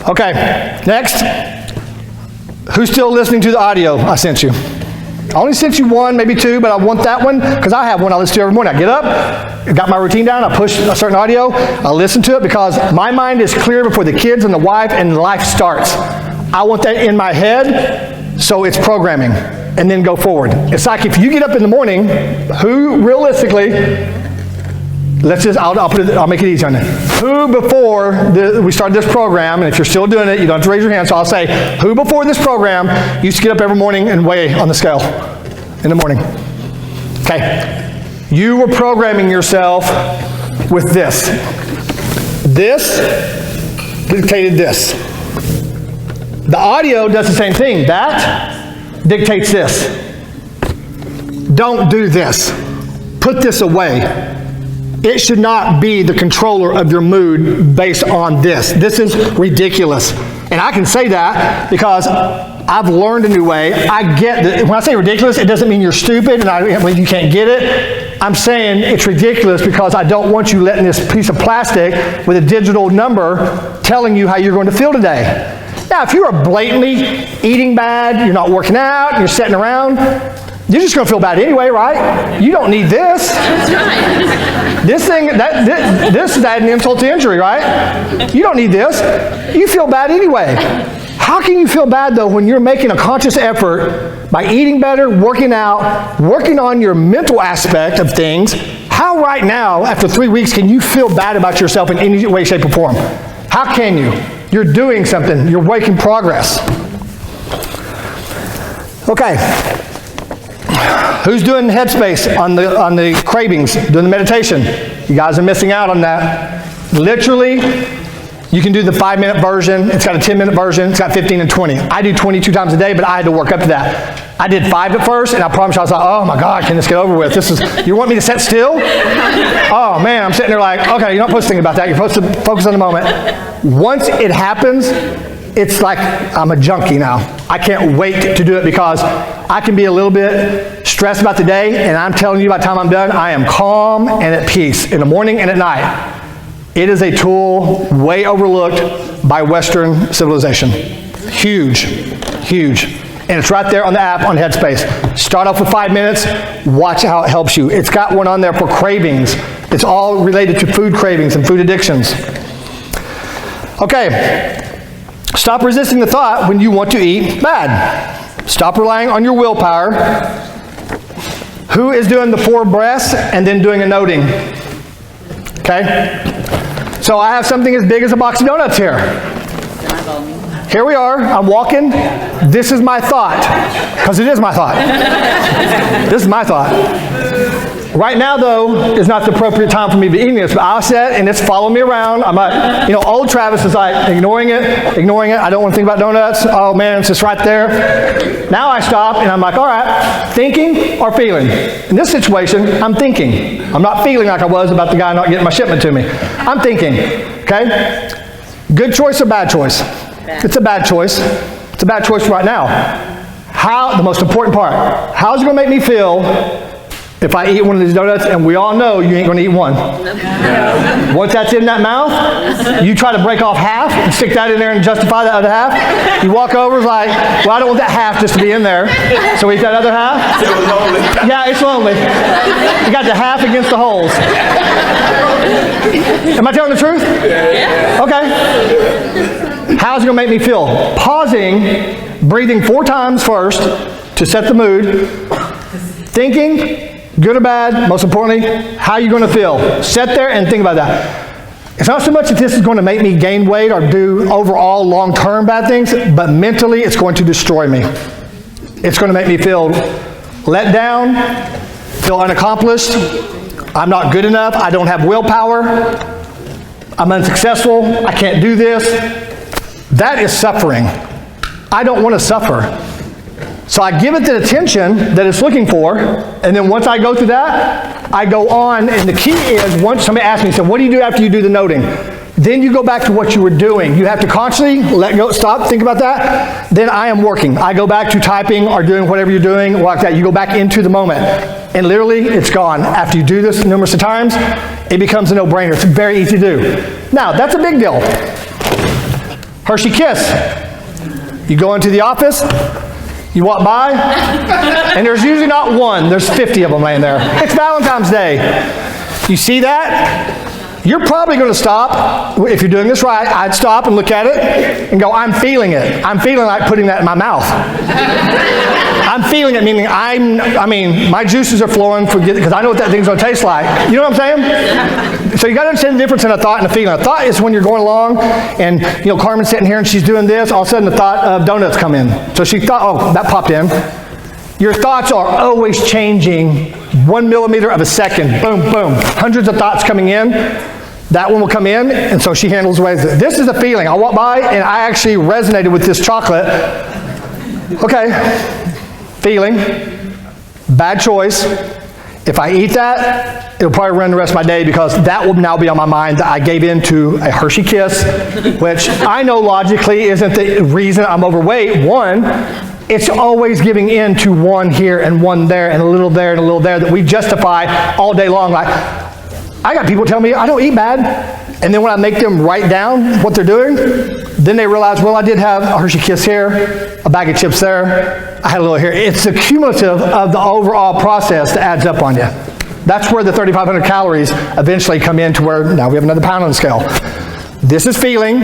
Okay, next. Who's still listening to the audio I sent you? I only sent you one, maybe two, but I want that one because I have one I listen to every morning. I get up, I got my routine down, I push a certain audio, I listen to it because my mind is clear before the kids and the wife and life starts. I want that in my head, so it's programming, and then go forward. It's like if you get up in the morning, who realistically, I'll make it easy on you. Who before we started this program, and if you're still doing it, you don't have to raise your hand, so I'll say, who before this program used to get up every morning and weigh on the scale in the morning? Okay. You were programming yourself with this. This dictated this. The audio does the same thing. That dictates this. Don't do this. Put this away. It should not be the controller of your mood based on this. This is ridiculous. And I can say that because I've learned a new way. I get that when I say ridiculous, it doesn't mean you're stupid and you can't get it. I'm saying it's ridiculous because I don't want you letting this piece of plastic with a digital number telling you how you're going to feel today. Now, if you are blatantly eating bad, you're not working out, you're sitting around, you're just going to feel bad anyway, right? You don't need this. That's right. This is adding insult to injury, right? You don't need this. You feel bad anyway. How can you feel bad, though, when you're making a conscious effort by eating better, working out, working on your mental aspect of things? How right now, after 3 weeks, can you feel bad about yourself in any way, shape, or form? How can you? You're doing something. You're making progress. Okay. Who's doing headspace on the cravings, doing the meditation? You guys are missing out on that. Literally, you can do the 5-minute version. It's got a 10-minute version. It's got 15 and 20. I do 22 times a day, but I had to work up to that. I did 5 at first, and I promise you, I was like, oh my God, can this get over with? You want me to sit still? Oh man, I'm sitting there like, okay, you're not supposed to think about that. You're supposed to focus on the moment. Once it happens, it's like I'm a junkie now. I can't wait to do it because I can be a little bit stressed about the day, and I'm telling you, by the time I'm done, I am calm and at peace in the morning and at night. It is a tool way overlooked by Western civilization. Huge, huge. And it's right there on the app on Headspace. Start off with 5 minutes, watch how it helps you. It's got one on there for cravings. It's all related to food cravings and food addictions. Okay. Stop resisting the thought when you want to eat bad. Stop relying on your willpower. Who is doing the 4 breaths and then doing a noting? Okay? So I have something as big as a box of donuts here. Here we are, I'm walking. This is my thought, because it is my thought. This is my thought. Right now, though, is not the appropriate time for me to be eating this, but I'll sit and it's following me around. I'm like, old Travis is like ignoring it. I don't want to think about donuts. Oh man, it's just right there. Now I stop and I'm like, all right, thinking or feeling? In this situation, I'm thinking. I'm not feeling like I was about the guy not getting my shipment to me. I'm thinking, okay? Good choice or bad choice? It's a bad choice. It's a bad choice right now. The most important part, how's it going to make me feel if I eat one of these donuts, and we all know you ain't going to eat one. Once that's in that mouth, you try to break off half and stick that in there and justify that other half. You walk over, it's like, well, I don't want that half just to be in there. So we eat that other half. It was lonely. Yeah, it's lonely. You got the half against the holes. Am I telling the truth? Okay. How's it going to make me feel? Pausing, breathing 4 times first to set the mood. Thinking, good or bad, most importantly, how are you going to feel? Sit there and think about that. It's not so much that this is going to make me gain weight or do overall long-term bad things, but mentally it's going to destroy me. It's going to make me feel let down, feel unaccomplished. I'm not good enough. I don't have willpower. I'm unsuccessful. I can't do this. That is suffering. I don't want to suffer. So I give it the attention that it's looking for, and then once I go through that, I go on, and the key is, once somebody asks me, so what do you do after you do the noting? Then you go back to what you were doing. You have to consciously let go, stop, think about that. Then I am working. I go back to typing or doing whatever you're doing, like that. You go back into the moment, and literally it's gone. After you do this numerous of times, it becomes a no-brainer. It's very easy to do. Now, that's a big deal. Hershey Kiss. You go into the office, you walk by, and there's usually not one, there's 50 of them laying there. It's Valentine's Day. You see that? You're probably going to stop. If you're doing this right, I'd stop and look at it and go, I'm feeling it. I'm feeling like putting that in my mouth. I'm feeling it, meaning my juices are flowing because I know what that thing's going to taste like. You know what I'm saying? So you got to understand the difference in a thought and a feeling. A thought is when you're going along and, Carmen's sitting here and she's doing this, all of a sudden the thought of donuts come in. So she thought, oh, that popped in. Your thoughts are always changing 1 millimeter of a second. Boom, boom. Hundreds of thoughts coming in. That one will come in, and so she handles away. This is a feeling. I walked by, and I actually resonated with this chocolate. Okay. Feeling. Bad choice. If I eat that, it'll probably run the rest of my day because that will now be on my mind that I gave into a Hershey Kiss, which I know logically isn't the reason I'm overweight. One, it's always giving in to one here and one there and a little there and a little there that we justify all day long. Like, I got people tell me I don't eat bad, and then when I make them write down what they're doing, then they realize, well, I did have a Hershey Kiss here, a bag of chips there, I had a little here. It's the cumulative of the overall process that adds up on you. That's where the 3,500 calories eventually come in to where now we have another pound on the scale. This is feeling.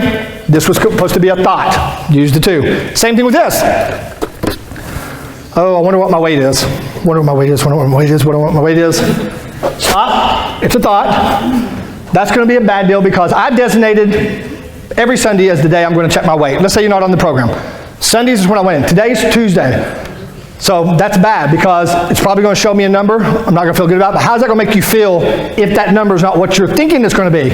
This was supposed to be a thought. Use the two. Same thing with this. Oh, I wonder what my weight is. Wonder what my weight is. Wonder what my weight is. Wonder what my weight is. Stop. It's a thought. That's going to be a bad deal because I designated every Sunday as the day I'm going to check my weight. Let's say you're not on the program. Sundays is when I went in. Today's Tuesday. So that's bad because it's probably going to show me a number I'm not going to feel good about. But how's that going to make you feel if that number is not what you're thinking it's going to be?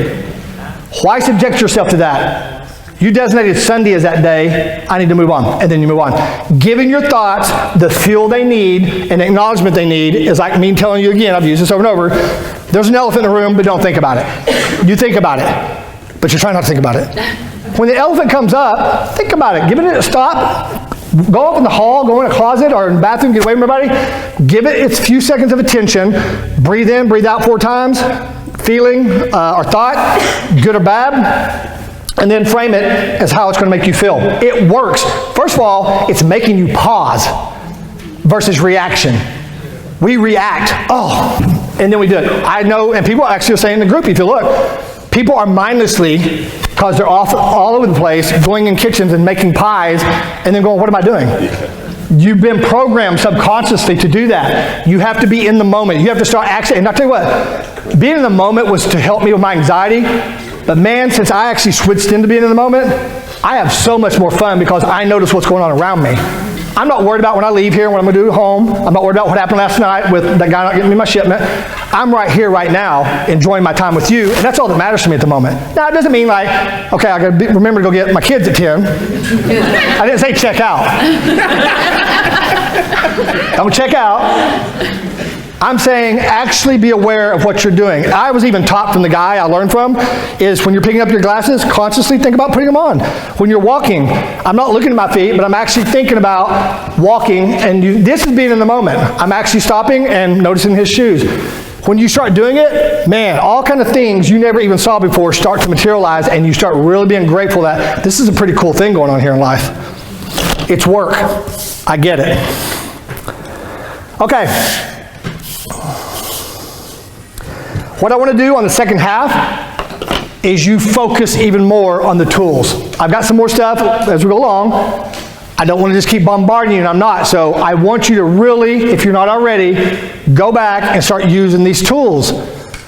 Why subject yourself to that? You designated Sunday as that day. I need to move on. And then you move on. Giving your thoughts the fuel they need and the acknowledgement they need is like me telling you again, I've used this over and over, there's an elephant in the room, but don't think about it. You think about it, but you're trying not to think about it. When the elephant comes up, think about it. Give it a stop. Go up in the hall, go in a closet or in the bathroom, get away from everybody. Give it its few seconds of attention. Breathe in, breathe out 4 times. Feeling or thought, good or bad. And then frame it as how it's going to make you feel. It works. First of all, it's making you pause versus reaction. We react, and then we do it. I know, and people actually are saying in the group, if you look, people are mindlessly, because they're all over the place, going in kitchens and making pies, and then going, what am I doing? You've been programmed subconsciously to do that. You have to be in the moment. You have to start acting. And I'll tell you what, being in the moment was to help me with my anxiety. But man, since I actually switched into being in the moment, I have so much more fun because I notice what's going on around me. I'm not worried about when I leave here, what I'm going to do at home. I'm not worried about what happened last night with that guy not getting me my shipment. I'm right here, right now, enjoying my time with you, and that's all that matters to me at the moment. Now, it doesn't mean like, okay, I got to remember to go get my kids at 10. I didn't say check out. Don't check out. I'm saying actually be aware of what you're doing. I was even taught from the guy I learned from is when you're picking up your glasses, consciously think about putting them on. When you're walking, I'm not looking at my feet, but I'm actually thinking about walking, and this is being in the moment. I'm actually stopping and noticing his shoes. When you start doing it, man, all kind of things you never even saw before start to materialize, and you start really being grateful that this is a pretty cool thing going on here in life. It's work. I get it. Okay. What I want to do on the second half is you focus even more on the tools. I've got some more stuff as we go along. I don't want to just keep bombarding you, and I'm not. So I want you to really, if you're not already, go back and start using these tools.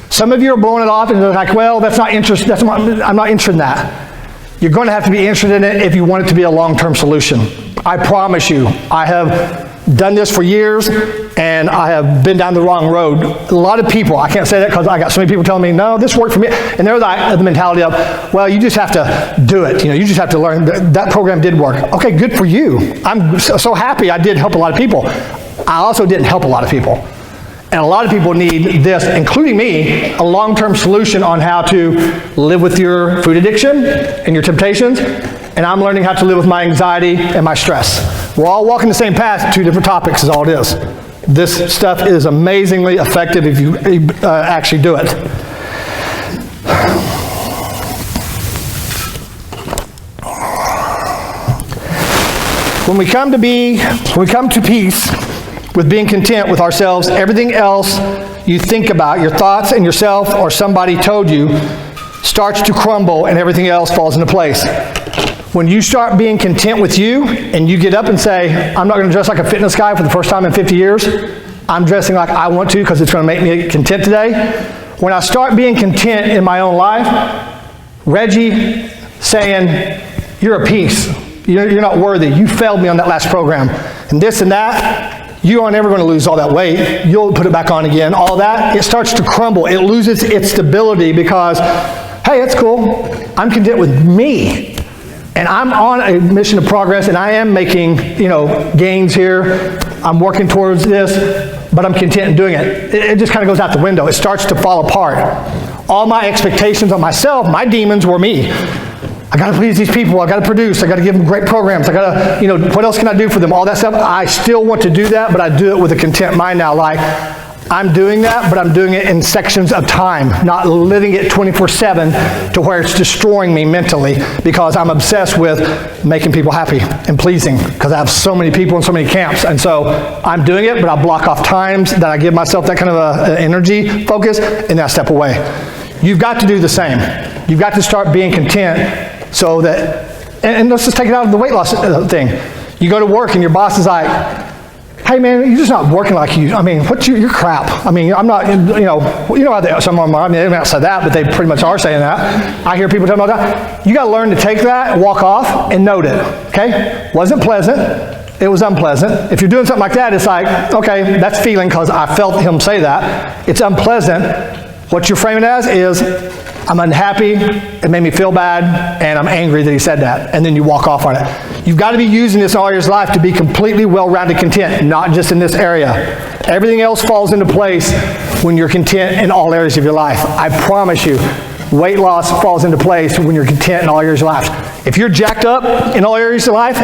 Some of you are blowing it off and they're like, well, that's not interest. I'm not interested in that. You're going to have to be interested in it if you want it to be a long-term solution. I promise you, I have done this for years, and I have been down the wrong road. A lot of people, I can't say that because I got so many people telling me, no, this worked for me. And they're the mentality of, well, you just have to do it. You just have to learn. That program did work. Okay, good for you. I'm so happy I did help a lot of people. I also didn't help a lot of people. And a lot of people need this, including me, a long-term solution on how to live with your food addiction and your temptations. And I'm learning how to live with my anxiety and my stress. We're all walking the same path, two different topics is all it is. This stuff is amazingly effective if you actually do it. When we come to peace with being content with ourselves, everything else you think about, your thoughts and yourself or somebody told you, starts to crumble and everything else falls into place. When you start being content with you and you get up and say, I'm not going to dress like a fitness guy for the first time in 50 years. I'm dressing like I want to because it's going to make me content today. When I start being content in my own life, Reggie saying, you're a piece. You're not worthy. You failed me on that last program. And this and that, you aren't ever going to lose all that weight. You'll put it back on again. All that, it starts to crumble. It loses its stability because, hey, it's cool. I'm content with me. And I'm on a mission of progress, and I am making, gains here. I'm working towards this, but I'm content in doing it. It just kind of goes out the window. It starts to fall apart. All my expectations on myself, my demons were me. I got to please these people. I got to produce. I got to give them great programs. I got to, what else can I do for them? All that stuff. I still want to do that, but I do it with a content mind now. Like, I'm doing that, but I'm doing it in sections of time, not living it 24/7 to where it's destroying me mentally because I'm obsessed with making people happy and pleasing because I have so many people in so many camps. And so I'm doing it, but I block off times that I give myself that kind of a energy focus, and then I step away. You've got to do the same. You've got to start being content so that, and let's just take it out of the weight loss thing. You go to work and your boss is like, hey man, you're just not working like you. I mean, you're crap. I mean, I'm not, how they, some of them, I mean, they may not say that, but they pretty much are saying that. I hear people talking about that. You got to learn to take that, walk off, and note it. Okay? Wasn't pleasant. It was unpleasant. If you're doing something like that, it's like, okay, that's feeling because I felt him say that. It's unpleasant. What you're framing it as is, I'm unhappy, it made me feel bad, and I'm angry that he said that. And then you walk off on it. You've got to be using this all your life to be completely well-rounded content, not just in this area. Everything else falls into place when you're content in all areas of your life. I promise you, weight loss falls into place when you're content in all areas of your life. If you're jacked up in all areas of life,